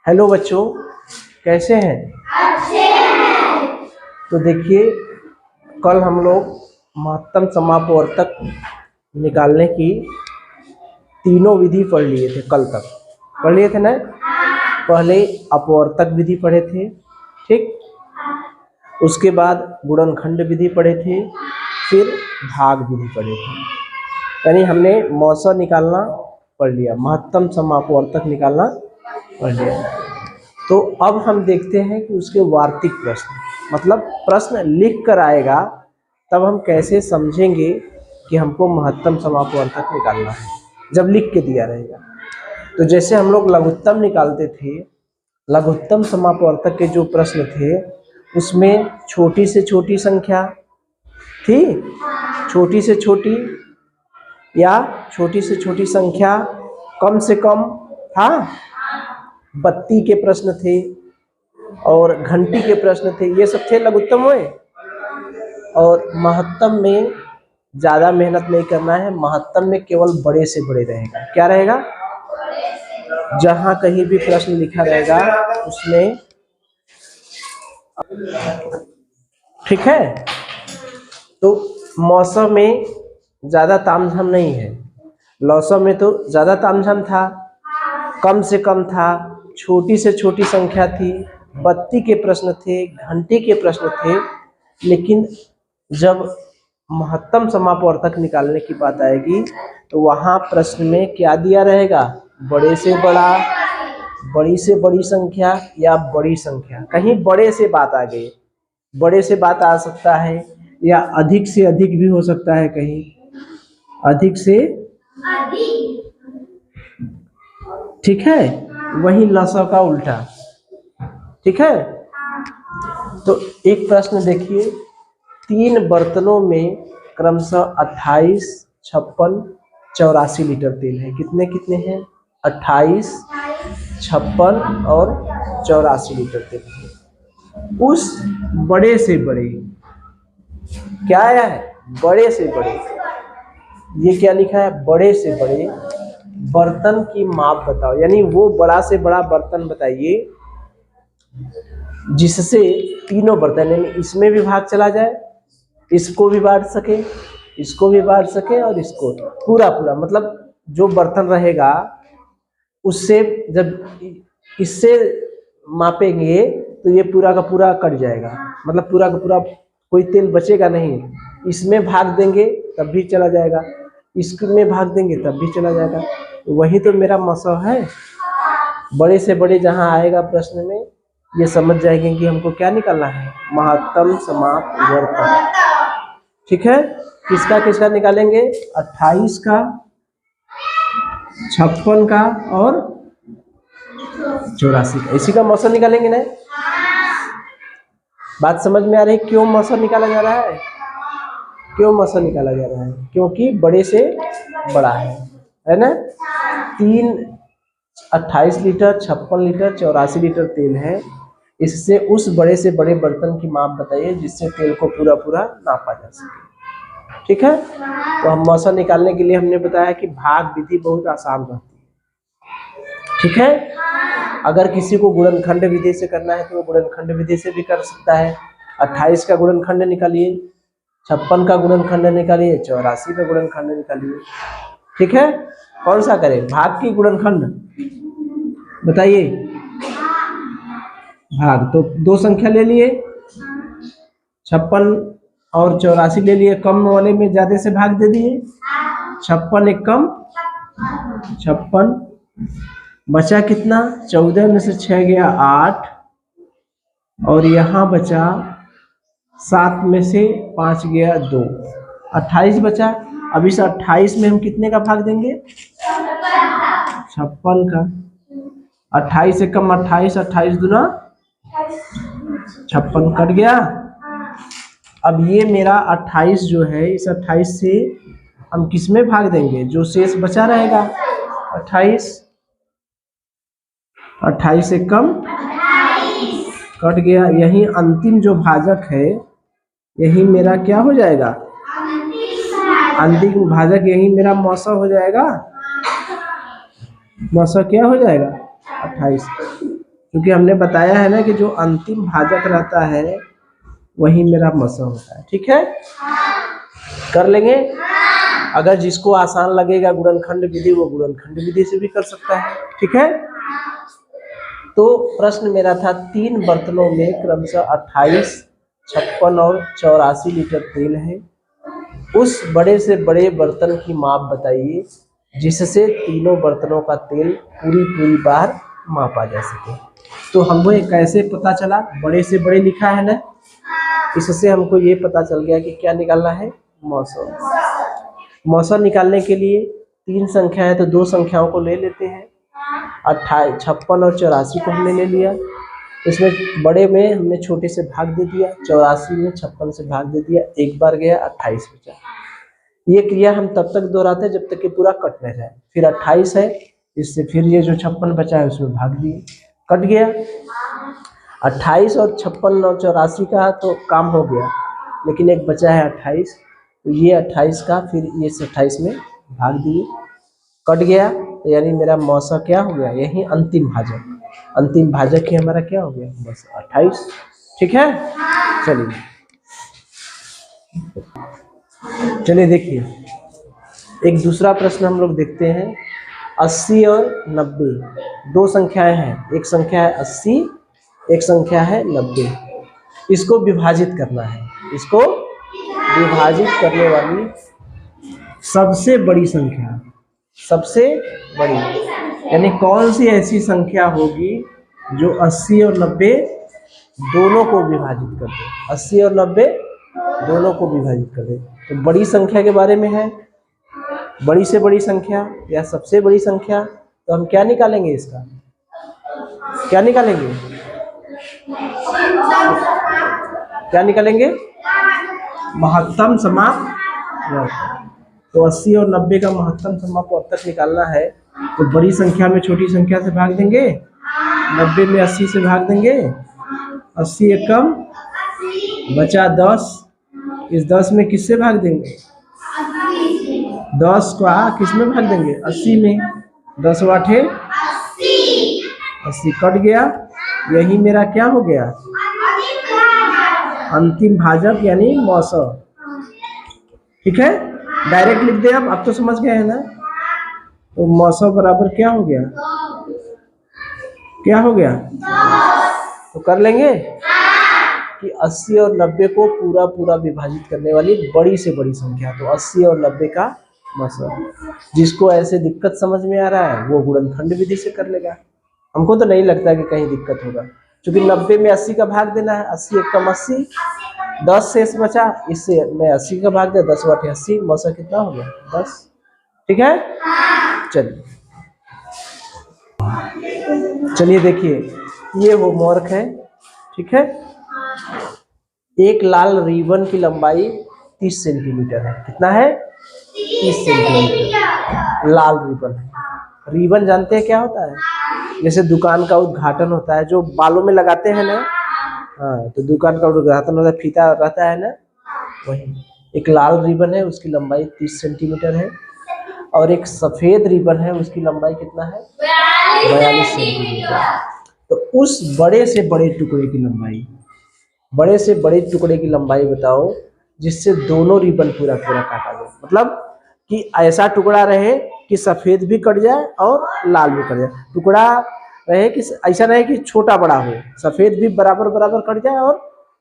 Hello बच्चों, कैसे हैं? अच्छे हैं। तो देखिए, कल हम लोग महत्तम समापवर्तक निकालने की तीनों विधि पढ़ लिए थे। कल तक पढ़ लिए थे ना? पहले अपवर्तक विधि पढ़े थे, ठीक। उसके बाद गुणनखंड विधि पढ़े थे, फिर भाग विधि पढ़े थे। यानी हमने मौसा निकालना पढ़ लिया, महत्तम समापवर्तक निकालना पढ़ लिया। तो अब हम देखते हैं कि उसके वार्तिक प्रश्न, मतलब प्रश्न लिख कर आएगा, तब हम कैसे समझेंगे कि हमको महत्तम समापवर्तक निकालना है, जब लिख के दिया रहेगा। तो जैसे हम लोग लघुत्तम निकालते थे, लघुत्तम समापवर्तक के जो प्रश्न थे उसमें छोटी से छोटी संख्या थी, छोटी से छोटी या छोटी से छोटी संख्या, कम से कम था, बत्ती के प्रश्न थे और घंटी के प्रश्न थे, ये सब थे लघुत्तम में। और महत्तम में ज़्यादा मेहनत नहीं करना है, महत्तम में केवल बड़े से बड़े रहेगा। क्या रहेगा? जहाँ कहीं भी प्रश्न लिखा रहेगा उसमें, ठीक है। तो मौसम में ज़्यादा तामझाम नहीं है, लौसम में तो ज़्यादा तामझाम था, कम से कम था, छोटी से छोटी संख्या थी, बत्ती के प्रश्न थे, घंटे के प्रश्न थे। लेकिन जब महत्तम समापवर्तक निकालने की बात आएगी तो वहाँ प्रश्न में क्या दिया रहेगा? बड़े से बड़ा, बड़ी से बड़ी संख्या या बड़ी संख्या। कहीं बड़े से बात आ गई, बड़े से बात आ सकता है, या अधिक से अधिक भी हो सकता है, कहीं अधिक से अधिक, ठीक है। वही लसा का उल्टा, ठीक है। तो एक प्रश्न देखिए, 3 बर्तनों में क्रमशः 28, 56, 84 लीटर तेल है। कितने कितने हैं? 28, 56 और 84 लीटर तेल है। उस बड़े से बड़े, क्या आया है? बड़े से बड़े, ये क्या लिखा है? बड़े से बड़े बर्तन की माप बताओ। यानी वो बड़ा से बड़ा बर्तन बताइए जिससे तीनों बर्तन, यानी इसमें भी भाग चला जाए, इसको भी बांट सके, इसको भी बांट सके और इसको, पूरा पूरा, मतलब जो बर्तन रहेगा उससे जब इससे मापेंगे तो ये पूरा का पूरा कट जाएगा, मतलब पूरा का पूरा कोई तेल बचेगा नहीं। इसमें भाग देंगे तब भी चला जाएगा, इसमें भाग देंगे तब भी चला जाएगा। वही तो मेरा मसला है। बड़े से बड़े जहाँ आएगा प्रश्न में, ये समझ जाएंगे कि हमको क्या निकालना है, महत्तम समापवर्तक, ठीक है। किसका किसका निकालेंगे? 28 का, 56 का और 84 का। इसी का मौसम निकालेंगे ना? बात समझ में आ रही? क्यों मौसम निकाला जा रहा है? क्यों मौसम निकाला जा रहा है? क्योंकि बड़े से बड़ा है ना। 28 लीटर, 56 लीटर, 84 लीटर तेल है। इससे उस बड़े से बड़े बर्तन की माप बताइए जिससे तेल को पूरा पूरा नापा जा सके, ठीक है। तो हम मौसम निकालने के लिए हमने बताया कि भाग विधि बहुत आसान रहती है, ठीक है। अगर किसी को गुणनखंड विधि से करना है तो वो गुणनखंड विधि से भी कर सकता है। 28 का गुणनखंड निकालिए, 56 का गुणनखंड निकालिए, 84 का गुणनखंड निकालिए, ठीक है। कौन सा करें? भाग की गुणनखंड बताइए। भाग तो 2 संख्या ले लिए, 56 और 84 ले लिए, कम वाले में ज्यादा से भाग दे दिए। 56 एक कम, 56 बचा कितना? 14 में से 6 गया 8, और यहाँ बचा 7 में से 5 गया 2, 28 बचा। अब इस 28 में हम कितने का भाग देंगे? 56 का। 28 से कम 28, 28 दूना 56 कट गया। अब ये मेरा 28 जो है, इस 28 से हम किस में भाग देंगे? जो शेष बचा रहेगा 28, 28 से कम 28 कट गया। यही अंतिम जो भाजक है, यही मेरा क्या हो जाएगा? अंतिम भाजक यही मेरा मौसा हो जाएगा। मौसा क्या हो जाएगा? 28। क्योंकि हमने बताया है ना कि जो अंतिम भाजक रहता है वही मेरा मसो होता है। ठीक है, कर लेंगे। अगर जिसको आसान लगेगा गुणनखंड विधि वो गुणनखंड विधि से भी कर सकता है। ठीक है, तो प्रश्न मेरा था 3 बर्तनों में क्रमशः 28, 56 और 84 लीटर तेल है। उस बड़े से बड़े बर्तन की माप बताइए जिससे तीनों बर्तनों का तेल पूरी बार मापा जा सके। तो हमको ये कैसे पता चला? बड़े से बड़े लिखा है ना, इससे हमको ये पता चल गया कि क्या निकालना है, मौसम। मौसम निकालने के लिए 3 संख्या है तो 2 संख्याओं को ले लेते हैं। 28, 56 और 84 को हमने ले लिया। इसमें बड़े में हमने छोटे से भाग दे दिया, 84 में 56 से भाग दे दिया, एक बार गया, 28 बचा। ये क्रिया हम तब तक दोहराते हैं जब तक कि पूरा कट न जाए। फिर 28 है, इससे फिर ये जो 56 बचा है उसमें भाग दिए, कट गया। 28 और 56 और 84 का तो काम हो गया, लेकिन एक बचा है 28, तो ये 28 का फिर ये 28 में भाग दिए, कट गया। तो यानी मेरा मौसा क्या हो गया, यही अंतिम भाजक। अंतिम भाजक ही हमारा क्या हो गया, बस 28। ठीक है, चलिए देखिए एक दूसरा प्रश्न हम लोग देखते हैं। 80 और 90 2 संख्याएं हैं, एक संख्या है 80, एक संख्या है 90। इसको विभाजित करना है। इसको विभाजित करने वाली सबसे बड़ी संख्या, सबसे बड़ी यानी कौन सी ऐसी संख्या होगी जो 80 और 90 दोनों को विभाजित कर दे। 80 और 90 दोनों को विभाजित कर दे। तो बड़ी संख्या के बारे में है, बड़ी से बड़ी संख्या या सबसे बड़ी संख्या। तो हम क्या निकालेंगे, इसका क्या निकालेंगे, क्या निकालेंगे, महत्तम समापवर्तक। तो 80 और 90 का महत्तम समापवर्तक निकालना है तो बड़ी संख्या में छोटी संख्या से भाग देंगे, 90 में 80 से भाग देंगे, 80 एकम बचा 10, इस 10 में किससे भाग देंगे, 10 का किस में भाग देंगे, 80 में, 10 वाठे 80, कट गया। यही मेरा क्या हो गया, अंतिम भाजक यानी मौसम। ठीक है, डायरेक्ट लिख दे। अब तो समझ गए हैं ना। तो मौसम बराबर क्या हो गया, क्या हो गया, तो कर लेंगे कि 80 और 90 को पूरा विभाजित करने वाली बड़ी से बड़ी संख्या। तो 80 और 90 का मौसम। जिसको ऐसे दिक्कत समझ में आ रहा है वो गुणनखंड विधि से कर लेगा। हमको तो नहीं लगता कि कहीं दिक्कत होगा, क्योंकि 90 में 80 का भाग देना है, 80 एकम 80, 10 शेष बचा, इससे मैं 80 का भाग दिया, 10 वाटे 80, मौसम कितना हो गया, 10। ठीक है, चलिए देखिए ये होमवर्क है। ठीक है, एक लाल रिबन की लंबाई 30 सेंटीमीटर है। कितना है, 30 सेंटीमीटर लाल रिबन है। रिबन जानते हैं क्या होता है, जैसे दुकान का उद्घाटन होता है जो बालों में लगाते हैं ना, हाँ, तो दुकान का उद्घाटन होता है, फीता रहता है ना, वही एक लाल रिबन है, उसकी लंबाई 30 सेंटीमीटर है। और एक सफेद रिबन है, उसकी लंबाई कितना है, 42 सेंटीमीटर। तो उस बड़े से बड़े टुकड़े की लंबाई, बड़े से बड़े टुकड़े की लंबाई बताओ जिससे दोनों रिबन पूरा काटा जाए। मतलब कि ऐसा टुकड़ा रहे कि सफेद भी कट जाए और लाल भी कट जाए। टुकड़ा रहे कि ऐसा रहे कि छोटा बड़ा हो, सफेद भी बराबर कट जाए और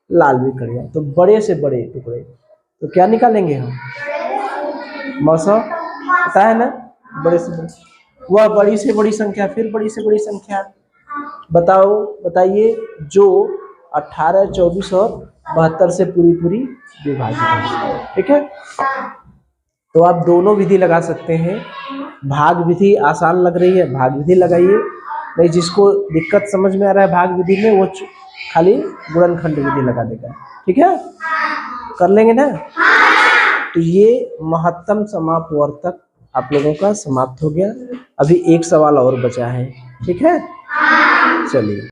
लाल भी कट जाए। तो बड़े से बड़े टुकड़े, तो क्या निकालेंगे हम, मौसम पता है ना, बड़े से बड़े, वह बड़ी से बड़ी संख्या, फिर बड़ी से बड़ी संख्या बताइए जो 18, 24 और 72 से पूरी विभाजित है। ठीक है, तो आप दोनों विधि लगा सकते हैं। भाग विधि आसान लग रही है, भाग विधि लगाइए। नहीं, जिसको दिक्कत समझ में आ रहा है भाग विधि में, वो खाली गुणनखंड विधि लगा देगा। ठीक है, कर लेंगे ना। तो ये महत्तम समापवर्तक आप लोगों का समाप्त हो गया। अभी एक सवाल और बचा है। ठीक है, चलिए।